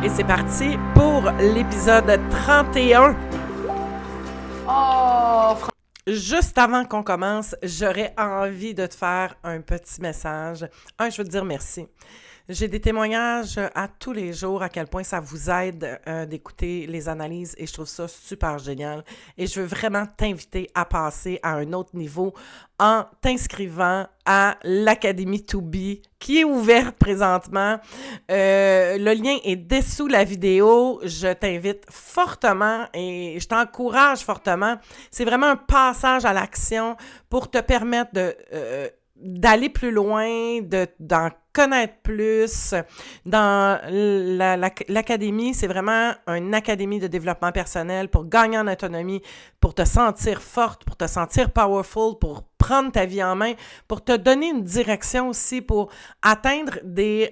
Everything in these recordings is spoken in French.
Et c'est parti pour l'épisode 31. Juste avant qu'on commence, j'aurais envie de te faire un petit message. Je veux te dire merci. J'ai des témoignages à tous les jours à quel point ça vous aide d'écouter les analyses et je trouve ça super génial. Et je veux vraiment t'inviter à passer à un autre niveau en t'inscrivant à l'Académie To Be qui est ouverte présentement. Le lien est dessous la vidéo. Je t'invite fortement et je t'encourage fortement. C'est vraiment un passage à l'action pour te permettre d'aller plus loin, d'en connaître plus. Dans l'académie, c'est vraiment une académie de développement personnel pour gagner en autonomie, pour te sentir forte, pour te sentir powerful, pour prendre ta vie en main, pour te donner une direction aussi, pour atteindre de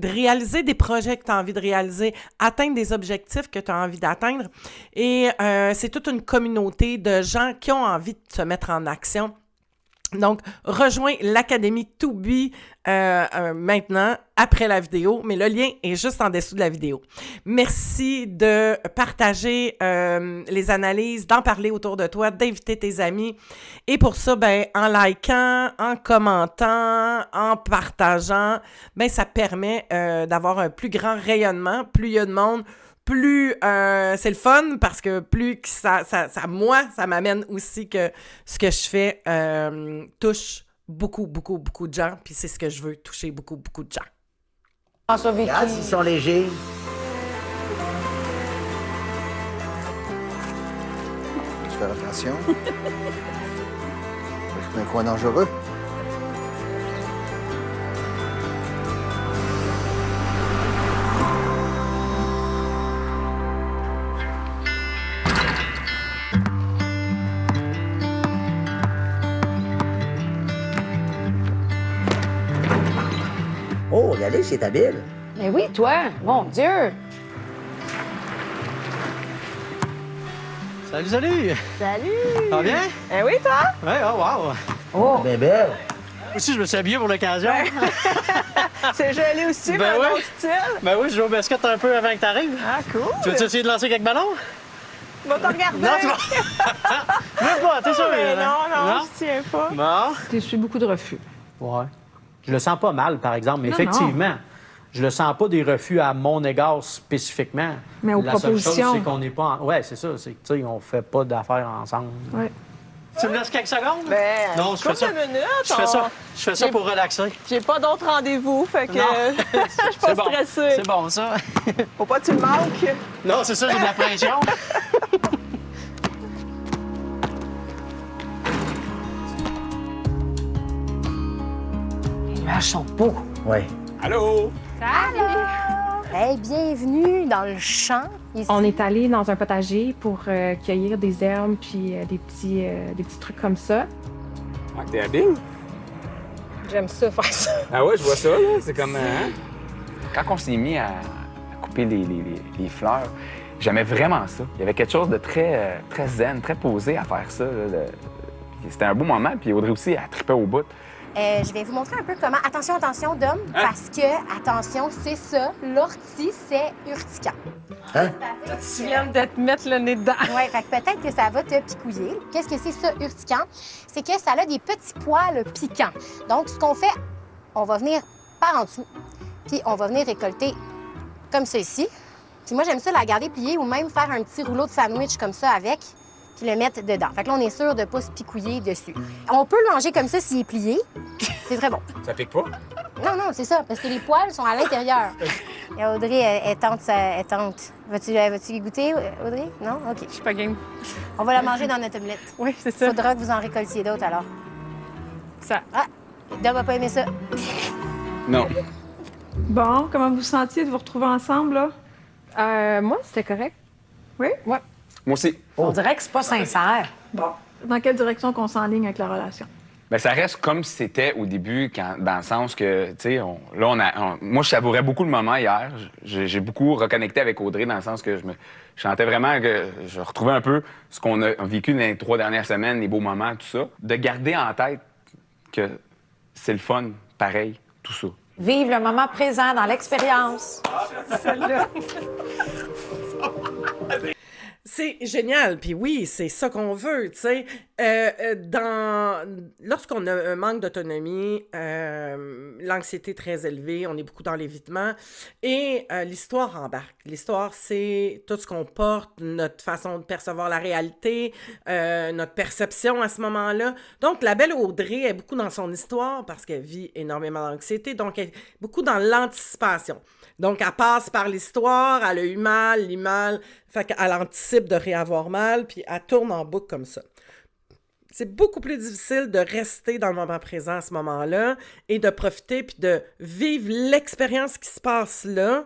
réaliser des projets que tu as envie de réaliser, atteindre des objectifs que tu as envie d'atteindre. Et c'est toute une communauté de gens qui ont envie de se mettre en action. Donc, rejoins l'Académie To Be maintenant, après la vidéo, mais le lien est juste en dessous de la vidéo. Merci de partager les analyses, d'en parler autour de toi, d'inviter tes amis. Et pour ça, en likant, en commentant, en partageant, ça permet d'avoir un plus grand rayonnement. Plus il y a de monde, plus c'est le fun parce que plus que ça m'amène aussi que ce que je fais touche beaucoup de gens, puis c'est ce que je veux, toucher beaucoup de gens. François Vicky. Regarde, ils sont légers. Faut faire attention. C'est un coin dangereux. Oh, regardez, c'est habile. Mais oui, toi, mon Dieu. Salut! Salut. Ça va bien? Eh oui, toi? Ouais, oh wow! Oh, Bien belle. Aussi, je me suis habillé pour l'occasion. c'est gelé aussi, Ben mais un ouais. autre style. Ben oui, je joue au basket un peu avant que t'arrives. Ah, cool. Tu veux essayer de lancer quelques ballons? Va te regarder. Non, tu vas... Tu veux pas, t'es sûr? Mais hein? non, je tiens pas. Bon. J'ai su beaucoup de refus. Ouais. Je le sens pas mal, par exemple, mais Non, effectivement, je le sens pas des refus à mon égard spécifiquement. Mais aux La seule chose, propositions. c'est qu'on n'est pas... Ouais, c'est ça. C'est que, tu sais, on fait pas d'affaires ensemble. Ouais. Tu me laisses quelques secondes? Ben, Non, je fais ça. minutes. Je fais ça pour relaxer. J'ai pas d'autres rendez-vous, fait que Non. je suis pas C'est bon. stressée. C'est bon, ça. Faut pas que tu me manques. Non, c'est ça, j'ai de la pression. Les nuages sont beaux. Oui. Allô? Hey, bienvenue dans le champ. Ici. On est allé dans un potager pour cueillir des herbes puis des petits trucs comme ça. Ah, t'es habile? J'aime ça faire ça. Ah ouais, je vois ça, là. C'est comme... Hein? Quand on s'est mis à couper les fleurs, j'aimais vraiment ça. Il y avait quelque chose de très zen, très posé à faire ça. C'était un beau moment, puis Audrey aussi, elle trippait au bout. Je vais vous montrer un peu comment. Attention, Dom, parce que, attention, c'est ça. L'ortie, c'est urticant. Hein? Tu viens de te mettre le nez dedans. Oui, fait que peut-être que ça va te picouiller. Qu'est-ce que c'est ça, urticant? C'est que ça a des petits poils piquants. Donc, ce qu'on fait, on va venir par en dessous, puis on va venir récolter comme ça ici. Puis moi, j'aime ça la garder pliée ou même faire un petit rouleau de sandwich comme ça avec, puis le mettre dedans. Fait que là, on est sûr de ne pas se picouiller dessus. On peut le manger comme ça s'il est plié. C'est très bon. Ça pique pas? Non, c'est ça, parce que les poils sont à l'intérieur. Et Audrey, elle tente. Vas-tu y goûter, Audrey? Non? OK. Je suis pas game. On va la manger dans notre omelette. Oui, c'est ça. Faudra que vous en récoltiez d'autres, alors. Ça. Ah! Dom va pas aimer ça. Non. Bon, comment vous vous sentiez de vous retrouver ensemble, là? Moi, c'était correct. Oui? Moi aussi. On dirait que c'est pas sincère. Bon. Dans quelle direction qu'on s'enligne avec la relation? Ben, ça reste comme c'était au début, dans le sens que, tu sais, moi, je savourais beaucoup le moment hier. J'ai beaucoup reconnecté avec Audrey dans le sens que je sentais vraiment que je retrouvais un peu ce qu'on a vécu dans les 3 dernières semaines, les beaux moments, tout ça. De garder en tête que c'est le fun, pareil, tout ça. Vive le moment présent dans l'expérience. C'est génial, puis oui, c'est ça qu'on veut, tu sais. Lorsqu'on a un manque d'autonomie, l'anxiété très élevée, on est beaucoup dans l'évitement, et l'histoire embarque. L'histoire, c'est tout ce qu'on porte, notre façon de percevoir la réalité, notre perception à ce moment-là. Donc, la belle Audrey est beaucoup dans son histoire parce qu'elle vit énormément d'anxiété, donc elle est beaucoup dans l'anticipation. Donc, elle passe par l'histoire, elle a eu mal, fait qu'elle anticipe de réavoir mal, puis elle tourne en boucle comme ça. C'est beaucoup plus difficile de rester dans le moment présent à ce moment-là et de profiter puis de vivre l'expérience qui se passe là,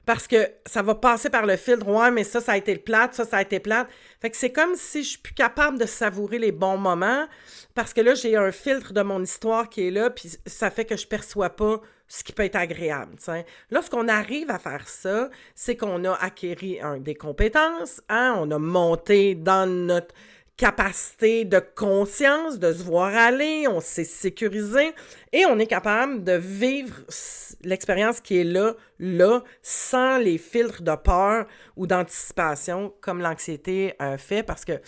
parce que ça va passer par le filtre. Ouais, mais ça a été plate, ça a été plate. Fait que c'est comme si je suis plus capable de savourer les bons moments, parce que là, j'ai un filtre de mon histoire qui est là, puis ça fait que je perçois pas ce qui peut être agréable, t'sais. Lorsqu'on arrive à faire ça, c'est qu'on a acquéri des compétences, hein, on a monté dans notre capacité de conscience, de se voir aller, on s'est sécurisé et on est capable de vivre l'expérience qui est là, sans les filtres de peur ou d'anticipation comme l'anxiété fait, parce que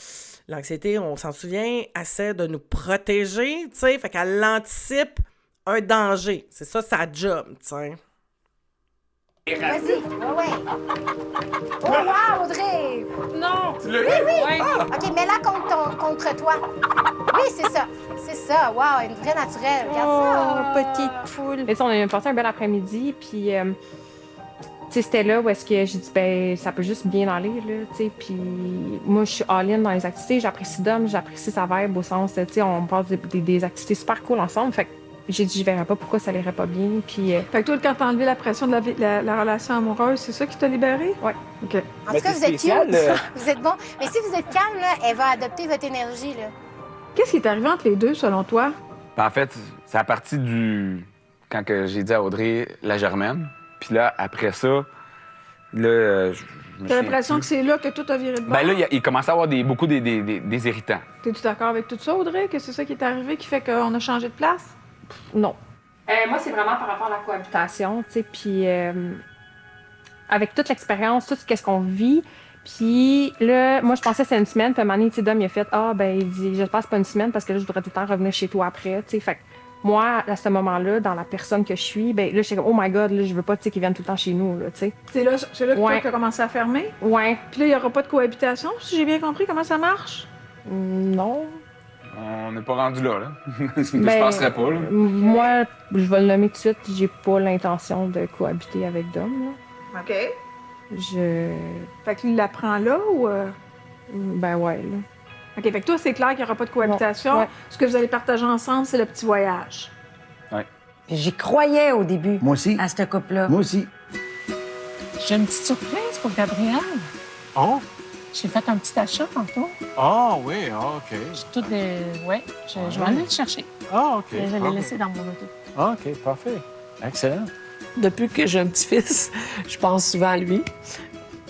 l'anxiété, on s'en souvient, essaie de nous protéger, tu sais, fait qu'elle anticipe un danger. C'est ça sa job, tu sais. Vas-y. Ouais. Oh, wow, Audrey! Non! Oui. OK, mets-la contre toi. Oui, c'est ça. C'est ça. Wow, une vraie naturelle. Regarde ça. Petite poule. Et on a passé un bel après-midi, puis c'était là où est-ce que j'ai dit, ben ça peut juste bien aller, là, tu sais. Puis moi, je suis all-in dans les activités. J'apprécie Dom, j'apprécie sa vibe au sens, tu sais, on passe des activités super cool ensemble. Fait que j'ai dit, je verrais pas pourquoi ça l'irait pas bien. Puis. Fait que toi, quand t'as enlevé la pression de la relation amoureuse, c'est ça qui t'a libéré? Oui. OK. En tout cas, vous êtes cute. Vous êtes bon. Mais si vous êtes calme, là, elle va adopter votre énergie, là. Qu'est-ce qui est arrivé entre les deux, selon toi? En fait, c'est à partir quand que j'ai dit à Audrey la germaine. Puis là, après ça, là, T'as l'impression que c'est là que tout a viré de bord? Ben là, il commençait à avoir beaucoup des irritants. T'es-tu d'accord avec tout ça, Audrey, que c'est ça qui est arrivé qui fait qu'on a changé de place? Non. Moi, c'est vraiment par rapport à la cohabitation, tu sais, puis avec toute l'expérience, tout ce qu'on vit, puis là, moi, je pensais que c'était une semaine, puis à un moment donné, tu sais, Dom, il a fait « Ah, ben, il dit, je pense pas une semaine parce que là, je voudrais tout le temps revenir chez toi après, tu sais, fait que moi, à ce moment-là, dans la personne que je suis, ben là, je suis comme « Oh my God, là, je veux pas, tu sais, qu'ils viennent tout le temps chez nous, là, tu sais. » C'est là que toi, t'as commencé à fermer? Ouais. Puis là, il y aura pas de cohabitation, si j'ai bien compris comment ça marche? Non. On n'est pas rendu là. Je penserais pas, là. Moi, je vais le nommer tout de suite, j'ai pas l'intention de cohabiter avec Dom, là. OK. Fait que lui, il la prend là ou... Ben ouais, là. OK, fait que toi, c'est clair qu'il n'y aura pas de cohabitation. Ouais. Ce que vous allez partager ensemble, c'est le petit voyage. Ouais. Puis j'y croyais au début. Moi aussi. À ce couple-là. Moi aussi. J'ai une petite surprise pour Gabriel. Oh? J'ai fait un petit achat tantôt. Ah oui, OK. J'ai tout des... Ouais, je vais aller le chercher. Ah, OK. Je l'ai laissé dans mon auto. Ah, OK, parfait. Excellent. Depuis que j'ai un petit-fils, je pense souvent à lui.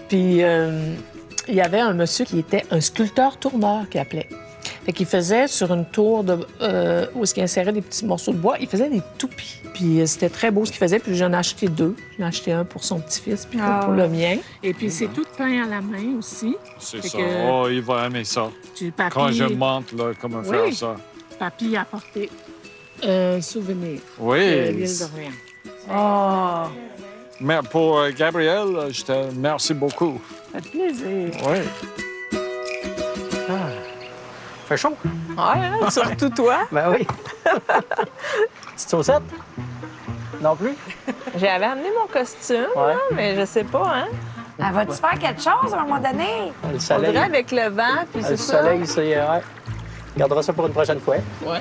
Puis, il y avait un monsieur qui était un sculpteur-tourneur qui appelait. Fait qu'il faisait sur une tour où il insérait des petits morceaux de bois, il faisait des toupies. Puis c'était très beau ce qu'il faisait, puis j'en ai acheté 2. J'en ai acheté un pour son petit-fils, puis un pour le mien. Et puis c'est tout peint à la main aussi. C'est Fait ça. que Oh, il va aimer ça. Papy, Quand je montre là, comment faire ça. Papy a apporté un souvenir Oui. de l'île d'Orléans. Oh! Mais pour Gabriel, je te remercie beaucoup. Ça fait plaisir. Oui. Fait chaud? Ouais, hein? Surtout toi. Ben oui. Petite saucette? Non plus? J'avais amené mon costume, Ouais. là, mais je sais pas, hein? Elle va-tu faire quelque chose à un moment donné? Le On soleil. dirait avec le vent, puis Le c'est ça. soleil, c'est... Ouais. On gardera ça pour une prochaine fois. Ouais.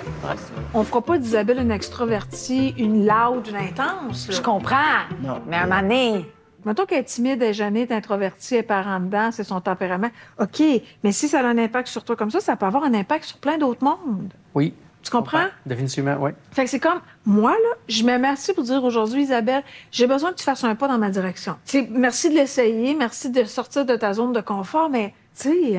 On fera pas d'Isabelle une extrovertie, une loud, une intense. là. Je comprends. Non. Mais à un moment donné, Mettons qu'elle est timide, elle est gênée, elle est introvertie, elle est par en dedans, c'est son tempérament. OK, mais si ça a un impact sur toi comme ça peut avoir un impact sur plein d'autres mondes. Oui. Tu comprends? Définitivement, oui. Fait que c'est comme, moi, là, je me remercie pour dire aujourd'hui, Isabelle, j'ai besoin que tu fasses un pas dans ma direction. Merci de l'essayer, merci de sortir de ta zone de confort, mais, tu sais,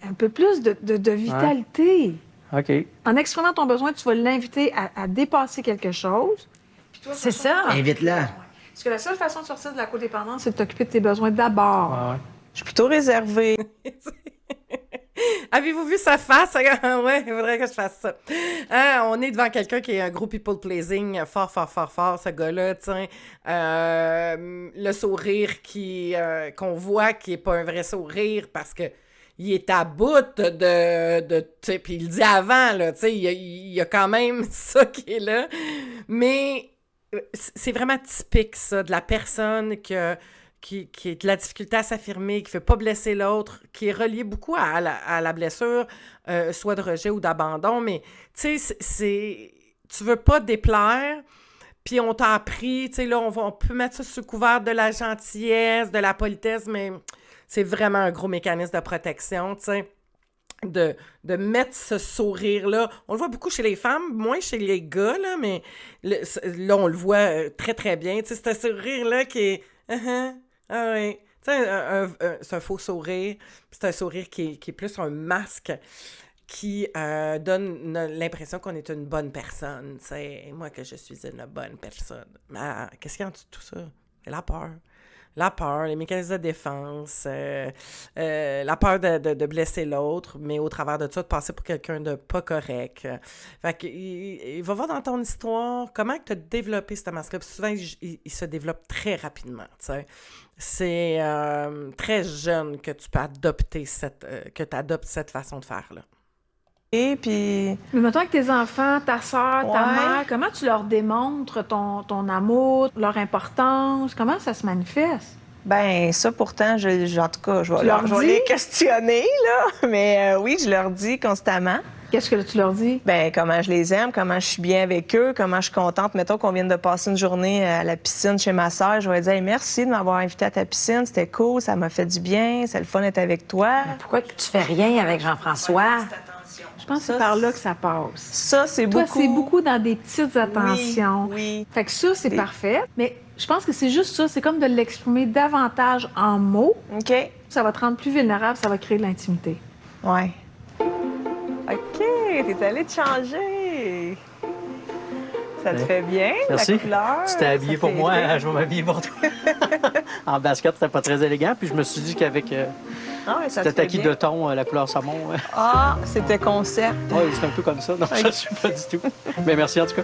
un peu plus de vitalité. OK. En exprimant ton besoin, tu vas l'inviter à dépasser quelque chose. Puis C'est ça. Invite-la. Parce que la seule façon de sortir de la codépendance, c'est de t'occuper de tes besoins d'abord. Je suis plutôt réservée. Avez-vous vu sa face? Ouais, il faudrait que je fasse ça. On est devant quelqu'un qui est un gros people pleasing fort, ce gars-là, tiens. Le sourire qu'on voit qui est pas un vrai sourire parce que il est à bout de tu sais, puis il le dit avant, là, tu sais, il y a quand même ça qui est là. Mais c'est vraiment typique, ça, de la personne qui a de la difficulté à s'affirmer, qui ne veut pas blesser l'autre, qui est relié beaucoup à la blessure, soit de rejet ou d'abandon, mais tu sais, tu veux pas déplaire, puis on t'a appris, tu sais, là, on peut mettre ça sous couvert de la gentillesse, de la politesse, mais c'est vraiment un gros mécanisme de protection, tu sais. De mettre ce sourire-là. On le voit beaucoup chez les femmes, moins chez les gars, là, mais là, on le voit très, très bien. Tu sais, c'est un sourire-là qui est... Ah oui. Tu sais, c'est un faux sourire. C'est un sourire qui est plus un masque qui donne l'impression qu'on est une bonne personne. Tu sais, et moi que je suis une bonne personne. Mais qu'est-ce qu'il y a en dessous de tout ça? C'est la peur. La peur, les mécanismes de défense, la peur de blesser l'autre, mais au travers de ça, de passer pour quelqu'un de pas correct. Fait qu'il va voir dans ton histoire comment tu as développé ce masque-là. Puis souvent, il se développe très rapidement, tu sais. C'est très jeune que tu peux adopter que tu adoptes cette façon de faire-là. Et puis... Mais mettons avec tes enfants, ta soeur, ta mère, comment tu leur démontres ton amour, leur importance? Comment ça se manifeste? Ben ça, pourtant, en tout cas, je vais les questionner, là. Mais oui, je leur dis constamment. Qu'est-ce que tu leur dis? Ben comment je les aime, comment je suis bien avec eux, comment je suis contente. Mettons qu'on vienne de passer une journée à la piscine chez ma sœur, je vais dire hey, merci de m'avoir invité à ta piscine, c'était cool, ça m'a fait du bien, c'est le fun d'être avec toi. Mais pourquoi que tu fais rien avec Jean-François? Je pense que c'est par là que ça passe. Ça, c'est beaucoup. beaucoup. Toi, c'est beaucoup dans des petites attentions. Oui. Fait que ça, c'est parfait. Mais je pense que c'est juste ça. C'est comme de l'exprimer davantage en mots. OK. Ça va te rendre plus vulnérable, ça va créer de l'intimité. Ouais. OK, t'es allée te changer. Ça te fait bien, merci. La couleur. Tu t'es habillé ça pour fait moi, bien. je vais m'habiller pour toi. En basket, c'était pas très élégant, puis je me suis dit qu'avec c'était acquis de ton, la couleur saumon. Ah, c'était concept. Oui, c'est un peu comme ça. Non, je ne suis pas du tout. Mais merci en tout cas.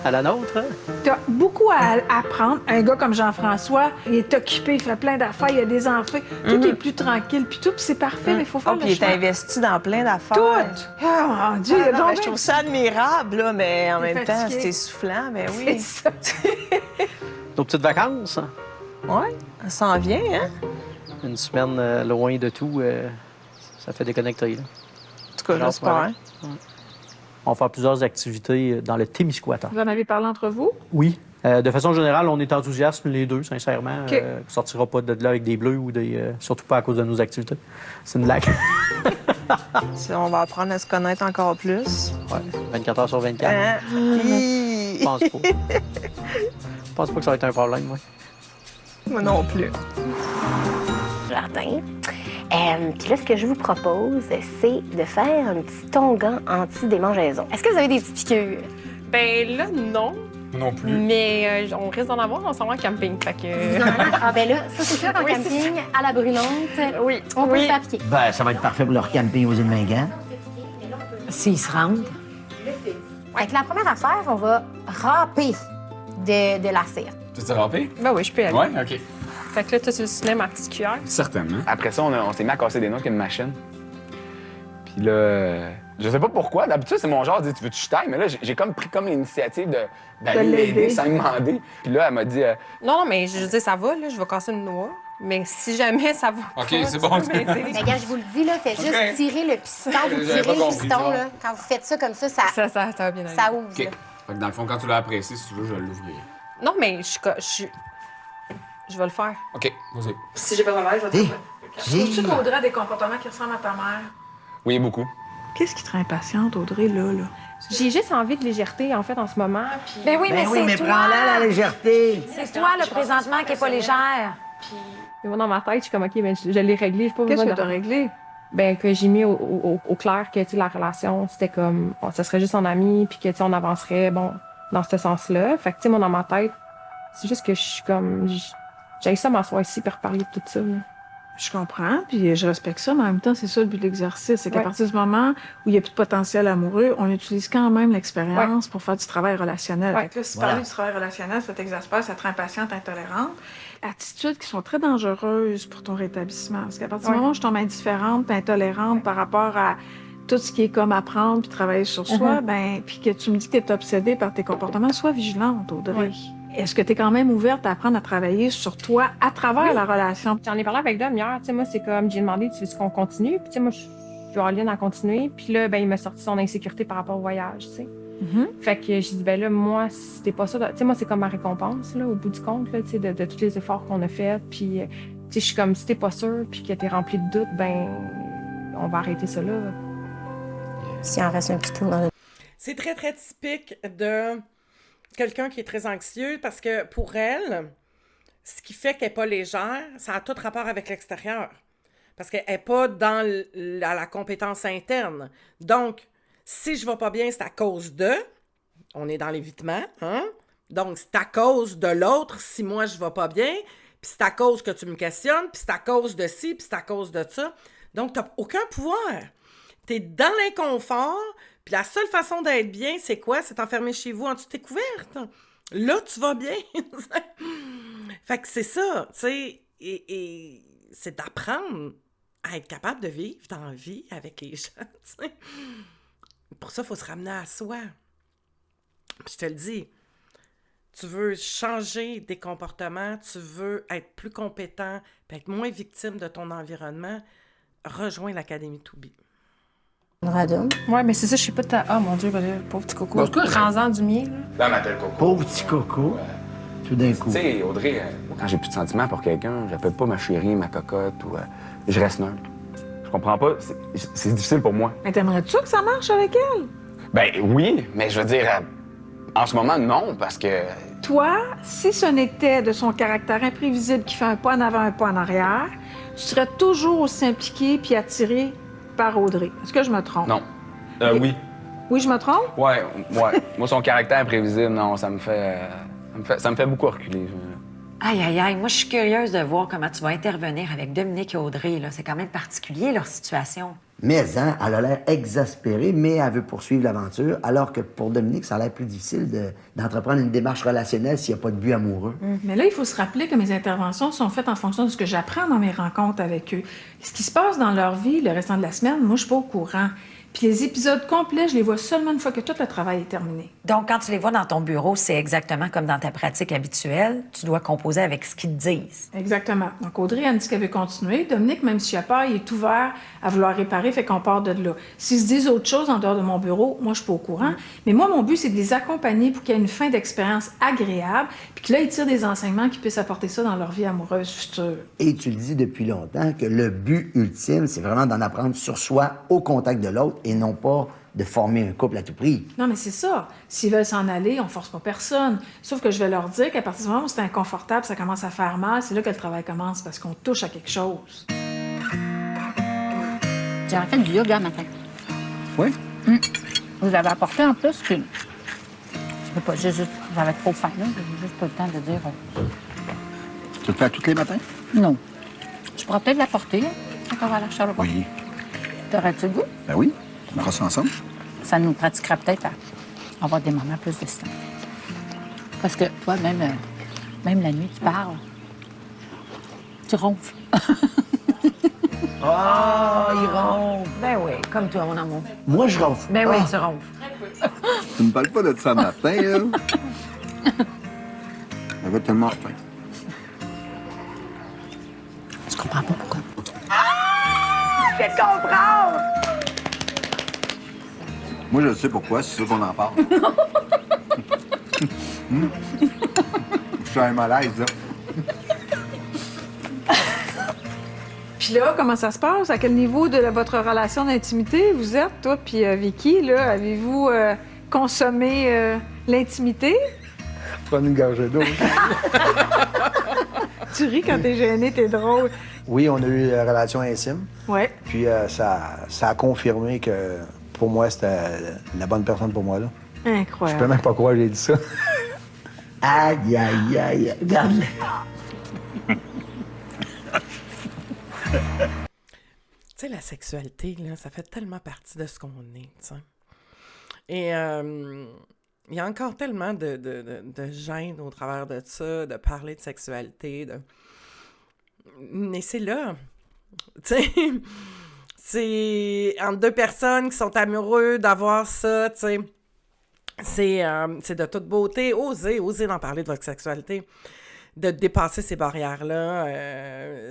À la nôtre. Tu as beaucoup à apprendre. Un gars comme Jean-François, il est occupé, il fait plein d'affaires, il a des enfants. Tout est plus tranquille, puis tout, puis c'est parfait, mais il faut faire le puis il est choix. investi dans plein d'affaires. Tout! Oh mon Dieu, il y a donc Je trouve ça admirable, là, mais en Il est même temps, fatigué. c'est essoufflant, mais oui. C'est ça. Nos petites vacances. Oui, ça s'en vient, hein? Une semaine loin de tout, ça fait déconnecter. Là. En tout cas, j'espère. On va faire plusieurs activités dans le Témiscouata. Vous en avez parlé entre vous? Oui. De façon générale, on est enthousiastes les deux, sincèrement. OK. On ne sortira pas de là avec des bleus ou surtout pas à cause de nos activités. C'est une blague. On va apprendre à se connaître encore plus. Ouais, 24 heures sur 24. Hein? Je pense pas. Je pense pas que ça va être un problème, moi. Moi non plus. Jardin. Puis là, ce que je vous propose, c'est de faire un petit tongan anti-démangeaison. Est-ce que vous avez des petites piqûres? Ben là, non. Non plus. Mais on risque d'en avoir, on s'en va en camping. Fait que... Ah ben là, ça c'est sûr qu'en camping, à la brûlante, on peut se faire piquer. Ben, ça va être parfait pour leur camping aux îles Mingan. S'ils se rendent. Fait que la première affaire, on va râper de la cire. Tu t'es râpé? Ben oui, je peux y aller. Ouais, OK. Fait que là, tu ciné ma petite cuillère. Certainement. Après ça, on s'est mis à casser des noix avec une machine. Puis là, je sais pas pourquoi. D'habitude, c'est mon genre de dire, tu veux que je taille? Mais là, j'ai comme pris comme l'initiative d'aller l'aider sans me demander. Puis là, elle m'a dit... Non, mais je veux dire, ça va, là, je vais casser une noix. Mais si jamais ça va OK, pas, c'est tu bon. peux m'aider. Mais gars, je vous le dis, là, faites juste tirer le piston. Vous J'avais tirez pas le compris, piston, ça. là. Quand vous faites ça comme ça, Ça va bien aller. ça ouvre. OK. Fait que dans le fond, quand tu l'as apprécié, si tu veux, je vais l'ouvrir. Non, mais je vais le faire. OK, vas-y. Si j'ai pas mal, je vais te le faire. Trouves-tu qu'Audrey a des comportements qui ressemblent à ta mère? Oui, beaucoup. Qu'est-ce qui te rend impatiente, Audrey, là? J'ai juste envie de légèreté, en fait, en ce moment. Puis... Ben oui, mais c'est toi. prends-la, la légèreté. C'est toi, le présentement, qui est pas légère. Mais moi, dans ma tête, je suis comme, OK, ben, je l'ai réglé. Pas Qu'est-ce besoin que de- tu as réglé? Ben, que j'ai mis au clair que, tu sais, la relation, c'était comme, bon, ça serait juste en ami, puis que, tu sais, on avancerait, bon, dans ce sens-là. Fait que, tu sais, moi, dans ma tête, c'est juste que je suis comme... J'ai ça m'asseoir ici et reparler de tout ça. Là. Je comprends, puis je respecte ça, mais en même temps, c'est ça le but de l'exercice. C'est qu'à partir du moment où il n'y a plus de potentiel amoureux, on utilise quand même l'expérience pour faire du travail relationnel. Fait que là, si parler du travail relationnel, ça t'exaspère, ça te rend impatiente, intolérante. Attitudes qui sont très dangereuses pour ton rétablissement. Parce qu'à partir du moment où je tombe indifférente puis intolérante par rapport à tout ce qui est comme apprendre puis travailler sur soi, ben, puis que tu me dis que tu es obsédée par tes comportements, sois vigilante, Audrey. Est-ce que tu es quand même ouverte à apprendre à travailler sur toi à travers la relation? J'en ai parlé avec Dom hier. Tu sais, moi, c'est comme, j'ai demandé, tu veux qu'on continue? Puis, tu sais, moi, je suis en ligne à continuer. Puis là, ben, il m'a sorti son insécurité par rapport au voyage, tu sais. Fait que j'ai dit, ben là, moi, c'était pas ça. Tu sais, moi, c'est comme ma récompense, là, au bout du compte, là, tu sais, de tous les efforts qu'on a faits. Puis, tu sais, je suis comme, si t'es pas sûr, puis que t'es rempli de doutes, ben, on va arrêter ça là. S'il en reste un petit peu dans le... C'est très, très typique de quelqu'un qui est très anxieux parce que pour elle, ce qui fait qu'elle n'est pas légère, ça a tout rapport avec l'extérieur. Parce qu'elle n'est pas dans la compétence interne. Donc, si je ne vais pas bien, c'est à cause de... On est dans l'évitement, hein? Donc, c'est à cause de l'autre si moi, je ne vais pas bien. Puis c'est à cause que tu me questionnes. Puis c'est à cause de ci. Puis c'est à cause de ça. Donc, tu n'as aucun pouvoir. Tu es dans l'inconfort. Puis la seule façon d'être bien, c'est quoi? C'est t'enfermer chez vous en dessous de tes couvertes. Là, tu vas bien. Fait que c'est ça, tu sais. Et c'est d'apprendre à être capable de vivre dans la vie avec les gens, tu sais. Pour ça, il faut se ramener à soi. Je te le dis, tu veux changer des comportements, tu veux être plus compétent, puis être moins victime de ton environnement, rejoins l'Académie To Be. Ouais, mais c'est ça, je sais pas de ta... Ah, mon Dieu, pauvre petit coco. Prends-en du mien, là. Là, m'appelle Coco. Pauvre petit coco. Tout d'un coup. Tu sais, Audrey, quand j'ai plus de sentiments pour quelqu'un, j'appelle pas ma chérie, ma cocotte, ou je reste neutre. Je comprends pas. C'est difficile pour moi. Mais t'aimerais-tu que ça marche avec elle? Ben oui, mais je veux dire, en ce moment, non, parce que... Toi, si ce n'était de son caractère imprévisible qui fait un pas en avant, un pas en arrière, tu serais toujours aussi impliqué puis attiré par Audrey. Est-ce que je me trompe? Non. Oui. Oui, je me trompe? Ouais. Moi, son caractère imprévisible, non, ça me fait beaucoup reculer. Aïe, aïe, aïe. Moi, je suis curieuse de voir comment tu vas intervenir avec Dominique et Audrey. Là. C'est quand même particulier, leur situation. Mais hein, elle a l'air exaspérée, mais elle veut poursuivre l'aventure, alors que pour Dominique, ça a l'air plus difficile d'entreprendre une démarche relationnelle s'il n'y a pas de but amoureux. Mais là, il faut se rappeler que mes interventions sont faites en fonction de ce que j'apprends dans mes rencontres avec eux. Ce qui se passe dans leur vie le restant de la semaine, moi, je suis pas au courant. Puis les épisodes complets, je les vois seulement une fois que tout le travail est terminé. Donc, quand tu les vois dans ton bureau, c'est exactement comme dans ta pratique habituelle. Tu dois composer avec ce qu'ils te disent. Exactement. Donc, Audrey, elle me dit qu'elle veut continuer. Dominique, même s'il a peur, il est ouvert à vouloir réparer, fait qu'on part de là. S'ils se disent autre chose en dehors de mon bureau, moi, je suis pas au courant. Mais moi, mon but, c'est de les accompagner pour qu'il y ait une fin d'expérience agréable, puis que là, ils tirent des enseignements qui puissent apporter ça dans leur vie amoureuse future. Et tu le dis depuis longtemps que le but ultime, c'est vraiment d'en apprendre sur soi au contact de l'autre et non pas de former un couple à tout prix. Non, mais c'est ça. S'ils veulent s'en aller, on force pas personne. Sauf que je vais leur dire qu'à partir du moment où c'est inconfortable, ça commence à faire mal, c'est là que le travail commence, parce qu'on touche à quelque chose. J'ai fait du yoga matin. Oui? Vous l'avez apporté en plus, puis je sais pas, j'avais trop faim, là. J'ai juste pas le temps de dire... Tu le fais tous les matins? Non. Je pourrais peut-être l'apporter, quand on va à la Charlevoix. Oui. T'aurais-tu le goût? Ben oui. On fera ça ensemble. Ça nous pratiquera peut-être à avoir des moments plus distants. Parce que toi, même la nuit, tu parles. Tu ronfles. Ah, il ronfle. Ben oui, comme toi, mon amour. Moi, je ronfle. Ben oui, tu ronfles. Tu me parles pas de ça matin, là. J'avais tellement faim. Je comprends pas pourquoi. Je vais te comprendre! Moi, je sais pourquoi, c'est sûr qu'on en parle. Je suis un malaise, là. Puis là, comment ça se passe? À quel niveau de votre relation d'intimité vous êtes, toi puis Vicky, là? Avez-vous consommé l'intimité? Prends une gorgée d'eau. Tu ris quand t'es gêné, t'es drôle. Oui, on a eu une relation intime. Ouais. Puis ça a confirmé que pour moi, c'était la bonne personne pour moi, là. Je Incroyable. peux même pas croire que j'ai dit ça. Aïe, aïe, aïe. Regarde. Tu sais, la sexualité, là, ça fait tellement partie de ce qu'on est, tu sais. Et il y a encore tellement de gêne au travers de ça, de parler de sexualité, mais c'est là. Tu sais, c'est entre deux personnes qui sont amoureux d'avoir ça, tu sais. C'est de toute beauté. Osez d'en parler de votre sexualité, de dépasser ces barrières-là.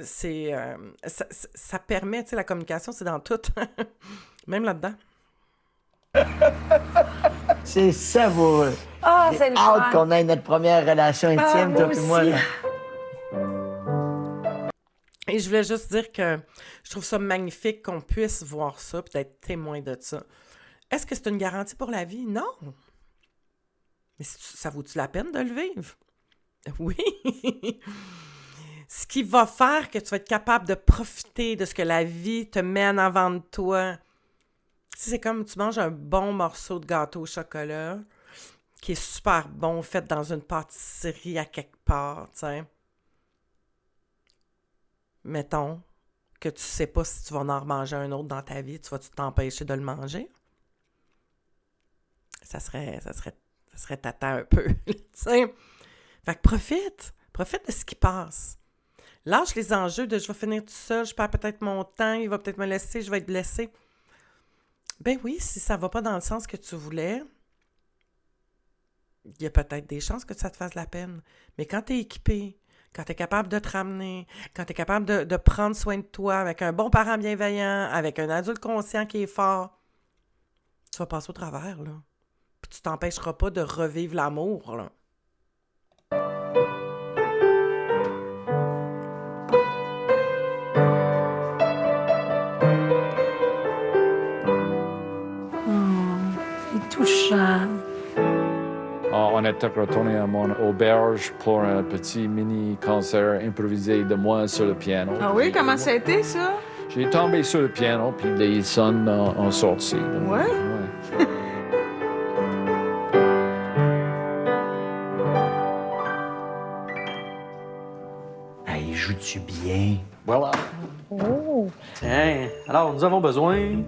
Ça permet, tu sais, la communication, c'est dans tout, même là-dedans. C'est savoureux. Ah, J'ai c'est le hâte fun. qu'on ait notre première relation intime, toi et moi. Là. Et je voulais juste dire que je trouve ça magnifique qu'on puisse voir ça, puis d'être témoin de ça. Est-ce que c'est une garantie pour la vie? Non. Mais ça vaut-tu la peine de le vivre? Oui. Ce qui va faire que tu vas être capable de profiter de ce que la vie te met en avant de toi. C'est comme tu manges un bon morceau de gâteau au chocolat qui est super bon, fait dans une pâtisserie à quelque part, tu sais. Mettons que tu sais pas si tu vas en remanger un autre dans ta vie, tu vas-tu t'empêcher de le manger? Ça serait tata un peu, tu sais. Fait que profite de ce qui passe. Lâche les enjeux de je vais finir tout seul, je perds peut-être mon temps, il va peut-être me laisser, je vais être blessée. Ben oui, si ça va pas dans le sens que tu voulais, il y a peut-être des chances que ça te fasse de la peine. Mais quand tu es équipé, quand tu es capable de te ramener, quand tu es capable de prendre soin de toi avec un bon parent bienveillant, avec un adulte conscient qui est fort, tu vas passer au travers, là. Puis tu t'empêcheras pas de revivre l'amour, là. C'est touchant. On était retourné à mon auberge pour un petit mini-concert improvisé de moi sur le piano. Ah oui, comment ça a été, ça? J'ai tombé sur le piano, puis les sons ont sorti. Ouais? Hey, joues-tu bien? Voilà. Oh! Tiens, alors nous avons besoin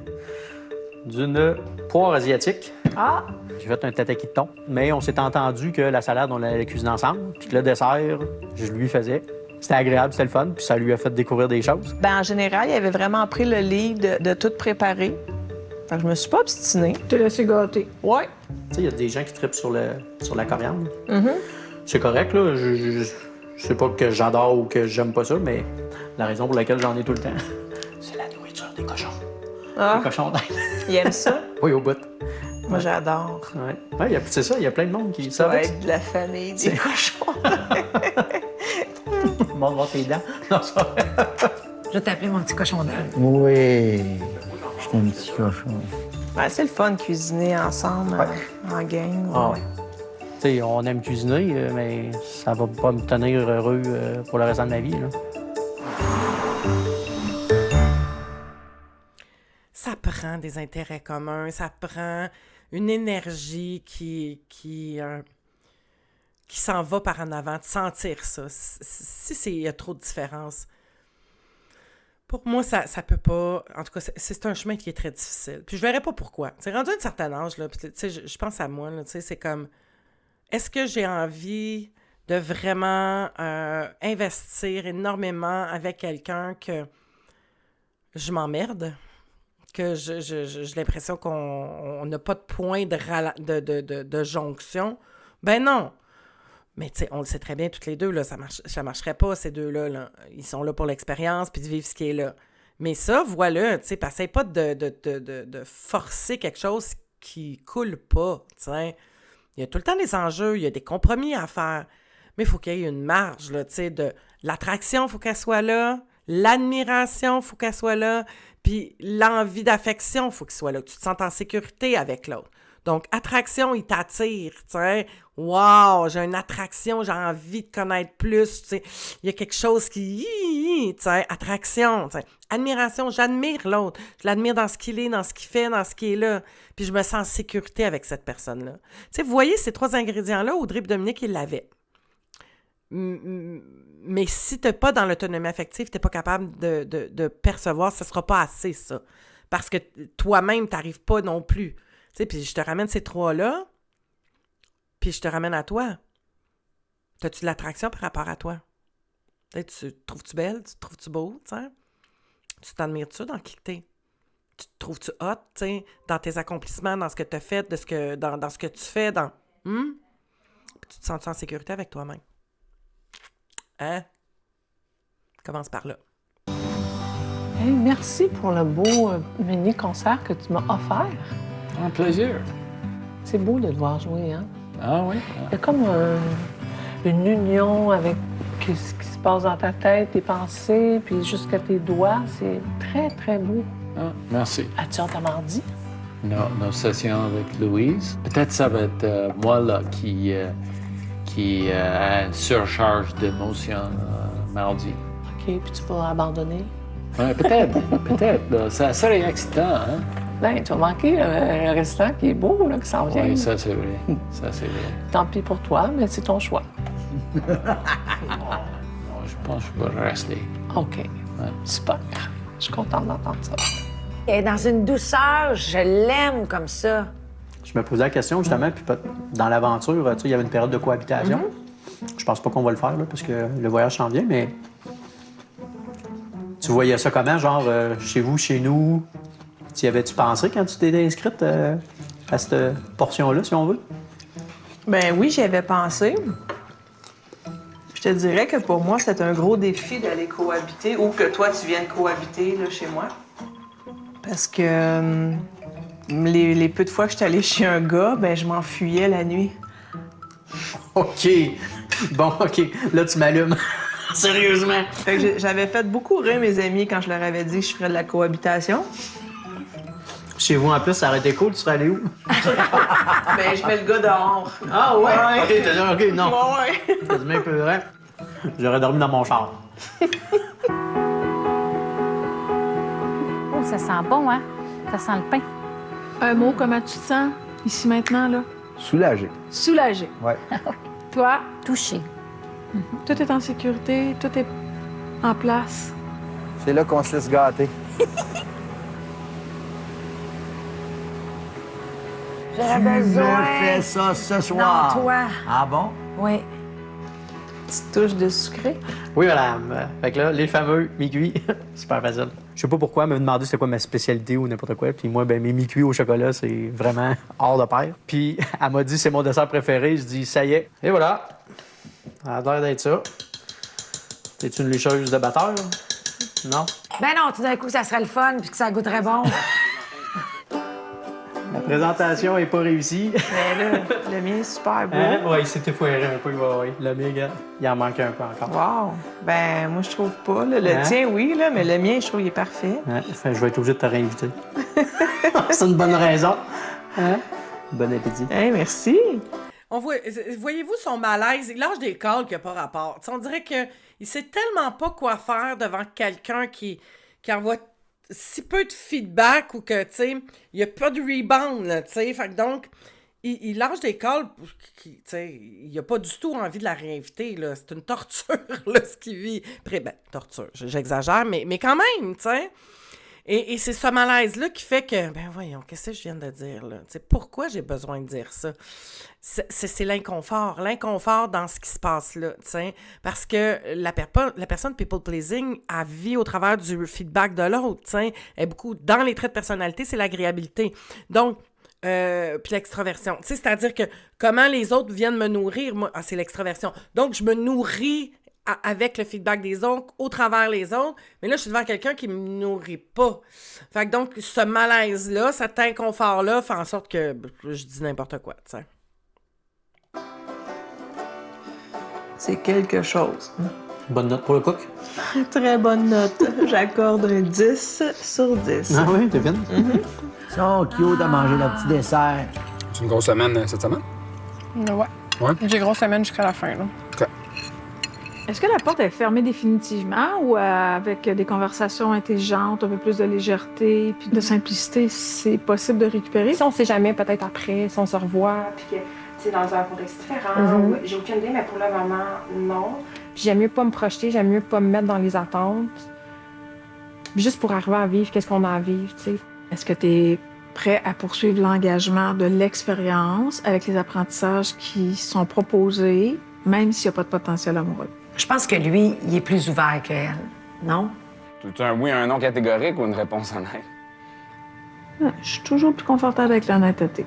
d'une poire asiatique. Ah! J'ai fait un tataki de thon, mais on s'est entendu que la salade, on allait la cuisiner ensemble, puis que le dessert, je lui faisais. C'était agréable, c'était le fun, puis ça lui a fait découvrir des choses. Ben, en général, il avait vraiment pris le lead de tout préparer. Fait que je me suis pas obstinée. T'es laissé gâter. Ouais. Tu sais, il y a des gens qui trippent sur la coriandre. Mhm. C'est correct, là. Je sais pas que j'adore ou que j'aime pas ça, mais la raison pour laquelle j'en ai tout le temps, c'est la nourriture des cochons. Ah. Les cochons d'Inde. Il aime ça? Oui, au bout. Moi, j'adore. Ouais, c'est ça, il y a plein de monde qui Ça va savent. être de la famille des cochons. Montre-moi tes dents. Non, ça va. Je vais t'appeler mon petit cochon d'âne. Oui. Je suis un petit cochon. Ouais, c'est le fun de cuisiner ensemble, en gang. Ah ouais. Tu sais, on aime cuisiner, mais ça va pas me tenir heureux pour le restant de ma vie, là. Ça prend des intérêts communs, ça prend une énergie qui s'en va par en avant, de sentir ça. Si il y a trop de différence, pour moi, ça peut pas... En tout cas, c'est un chemin qui est très difficile. Puis je verrais pas pourquoi. C'est rendu à un certain âge, là, puis je pense à moi, là, c'est comme... Est-ce que j'ai envie de vraiment investir énormément avec quelqu'un que je m'emmerde? Que j'ai l'impression qu'on n'a pas de point de jonction? Ben non! Mais tu sais, on le sait très bien toutes les deux, là, ça marcherait pas, ces deux-là. Là. Ils sont là pour l'expérience puis de vivre ce qui est là. Mais ça, voilà, tu sais, essaye pas de forcer quelque chose qui coule pas, tu sais. Il y a tout le temps des enjeux, il y a des compromis à faire. Mais il faut qu'il y ait une marge, là, tu sais, de l'attraction, il faut qu'elle soit là, l'admiration, il faut qu'elle soit là, puis l'envie d'affection, il faut qu'elle soit là, que tu te sentes en sécurité avec l'autre. Donc, attraction, il t'attire, tu sais. Wow, j'ai une attraction, j'ai envie de connaître plus, tu sais. Il y a quelque chose qui... oui, tu sais, attraction, tu sais, admiration, j'admire l'autre. Je l'admire dans ce qu'il est, dans ce qu'il fait, dans ce qui est là. Puis je me sens en sécurité avec cette personne-là. Tu sais, vous voyez, ces 3 ingrédients-là, Audrey et Dominique, ils l'avaient. Mais si tu n'es pas dans l'autonomie affective, tu n'es pas capable de percevoir, ce ne sera pas assez, ça. Parce que toi-même, tu n'arrives pas non plus. Tu sais, puis je te ramène ces 3-là, puis je te ramène à toi. As-tu de l'attraction par rapport à toi? Tu te trouves-tu belle? Tu te trouves-tu beau? T'sais? Tu t'admires-tu dans qui t'es? Tu te trouves-tu hot, t'sais, dans tes accomplissements, dans ce que tu as fait, dans ce que tu fais, dans... Puis tu te sens en sécurité avec toi-même. Hein? Commence par là. Hey, merci pour le beau mini-concert que tu m'as offert. Un plaisir. C'est beau de te voir jouer, hein? Ah oui? Il y a comme une union avec ce qui se passe dans ta tête, tes pensées, puis jusqu'à tes doigts. C'est très, très beau. Ah, merci. As-tu hâte à mardi? Nos sessions avec Louise. Peut-être ça va être moi là qui a une surcharge d'émotions mardi. OK, puis tu vas abandonner? Ouais, peut-être. Là. Ça serait excitant, hein? Ben, tu vas manquer le restaurant qui est beau, là, qui s'en vient. Oui, ça c'est vrai. Tant pis pour toi, mais c'est ton choix. Non, je pense que je vais rester. OK. Ouais. Super. Je suis contente d'entendre ça. Elle est dans une douceur, je l'aime comme ça. Je me posais la question, justement, puis dans l'aventure, tu sais, il y avait une période de cohabitation. Je pense pas qu'on va le faire, là, parce que le voyage s'en vient, mais... Tu voyais ça comment, genre, chez vous, chez nous? Tu y avais-tu pensé quand tu t'étais inscrite à cette portion-là, si on veut? Ben oui, j'y avais pensé. Je te dirais que pour moi, c'est un gros défi d'aller cohabiter ou que toi, tu viennes cohabiter là, chez moi. Parce que les peu de fois que je suis allée chez un gars, ben je m'enfuyais la nuit. OK. Bon, OK. Là, tu m'allumes. Sérieusement. Fait que j'avais fait beaucoup rire mes amis quand je leur avais dit que je ferais de la cohabitation. Chez vous, en plus, ça aurait été cool. Tu serais allé où? Ben, je mets le gars dehors. Ah ouais? OK, t'as dit OK, non. Ouais. T'as dit même peu vrai. J'aurais dormi dans mon char. Oh, ça sent bon, hein? Ça sent le pain. Un mot, comment tu te sens ici maintenant, là? Soulagé. Soulagé. Ouais. Toi? Touché. Tout est en sécurité, tout est en place. C'est là qu'on se laisse gâter. J'aurais Tu besoin. me fais ça ce soir. Non, toi. Ah bon? Oui. Petite touche de sucré. Oui, madame. Fait que là, les fameux mi-cuits, super facile. Je sais pas pourquoi, elle m'a demandé c'était quoi ma spécialité ou n'importe quoi. Puis moi, ben mes mi-cuits au chocolat, c'est vraiment hors de pair. Puis elle m'a dit c'est mon dessert préféré. Je dis ça y est. Et voilà. Ça a l'air d'être ça. T'es-tu une lécheuse de batteur? Non? Ben non, tout d'un coup, ça serait le fun puis que ça goûterait bon. La présentation est pas réussie. Mais là, le mien est super beau. Hein? Oui, il s'était foiré un peu. Ouais. Le mien, gars, il en manque un peu encore. Wow! Ben, moi, je trouve pas. Là. Le tien, oui, là, mais le mien, je trouve qu'il est parfait. Hein? Enfin, je vais être obligé de te réinviter. C'est une bonne raison. Hein? Bon appétit. Hey, merci! Voyez-vous son malaise? Il lâche des calls qui n'ont pas rapport. T'sais, on dirait qu'il sait tellement pas quoi faire devant quelqu'un qui envoie si peu de feedback ou que, tu sais, il n'y a pas de rebound, là, tu sais. Fait que donc, il lâche des calls, tu sais, il n'a pas du tout envie de la réinviter, là. C'est une torture, là, ce qu'il vit. Ben, torture, j'exagère, mais quand même, tu sais. Et c'est ce malaise-là qui fait que, ben voyons, qu'est-ce que je viens de dire, là? Tu sais, pourquoi j'ai besoin de dire ça? C'est l'inconfort dans ce qui se passe là, tu sais, parce que la personne people-pleasing, elle vit au travers du feedback de l'autre, tu sais, elle est beaucoup dans les traits de personnalité, c'est l'agréabilité. Donc, puis l'extroversion, tu sais, c'est-à-dire que comment les autres viennent me nourrir, moi, c'est l'extroversion. Donc, je me nourris avec le feedback des autres, au travers les autres, mais là, je suis devant quelqu'un qui me nourrit pas. Fait que donc, ce malaise-là, cet inconfort-là, fait en sorte que je dis n'importe quoi, tu sais. C'est quelque chose. Bonne note pour le cook? Très bonne note. J'accorde un 10 sur 10. Ah oui, devine. Ils sont cute à manger leur petit dessert. C'est une grosse semaine cette semaine? Ouais. J'ai grosse semaine jusqu'à la fin, là. OK. Est-ce que la porte est fermée définitivement ou avec des conversations intelligentes, un peu plus de légèreté puis de simplicité, c'est possible de récupérer? Si on sait jamais, peut-être après, si on se revoit, puis que, tu sais, dans un contexte différent, ou- j'ai aucune idée, mais pour le moment, non. Puis j'aime mieux pas me projeter, j'aime mieux pas me mettre dans les attentes. Juste pour arriver à vivre, qu'est-ce qu'on a à vivre, tu sais. Est-ce que tu es prêt à poursuivre l'engagement de l'expérience avec les apprentissages qui sont proposés, même s'il n'y a pas de potentiel amoureux? Je pense que lui, il est plus ouvert qu'elle, non? Tout un oui, un non catégorique ou une réponse honnête? Je suis toujours plus confortable avec l'honnêteté.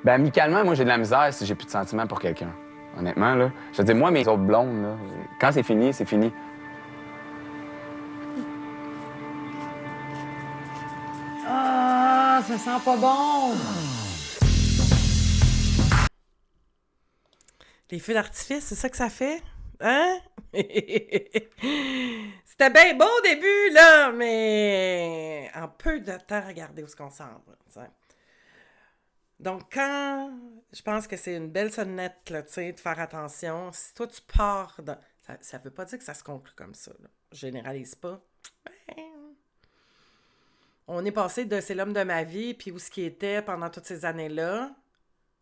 Ben, amicalement, moi, j'ai de la misère si j'ai plus de sentiments pour quelqu'un. Honnêtement, là. Je veux dire, moi, mes autres blondes, là, quand c'est fini, c'est fini. Ah, ça sent pas bon! Les feux d'artifice, c'est ça que ça fait? Hein? C'était bien beau au début, là, mais en peu de temps, regardez où est-ce qu'on s'en va, t'sais. Donc, quand je pense que c'est une belle sonnette, là, tu sais, de faire attention, si toi, tu pars dans... Ça veut pas dire que ça se conclut comme ça, là. Je généralise pas. Ben, on est passé de c'est l'homme de ma vie, puis où ce qui était pendant toutes ces années-là,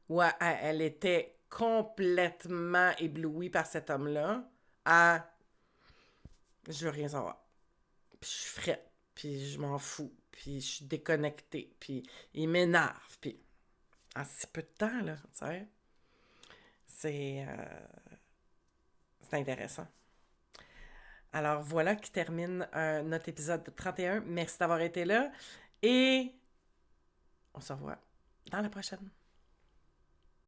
où elle était complètement éblouie par cet homme-là, à je veux rien savoir. Puis je suis frette, puis je m'en fous, puis je suis déconnectée, puis il m'énerve, puis en si peu de temps, là, tu sais, c'est intéressant. Alors voilà qui termine notre épisode 31. Merci d'avoir été là et on se revoit dans la prochaine.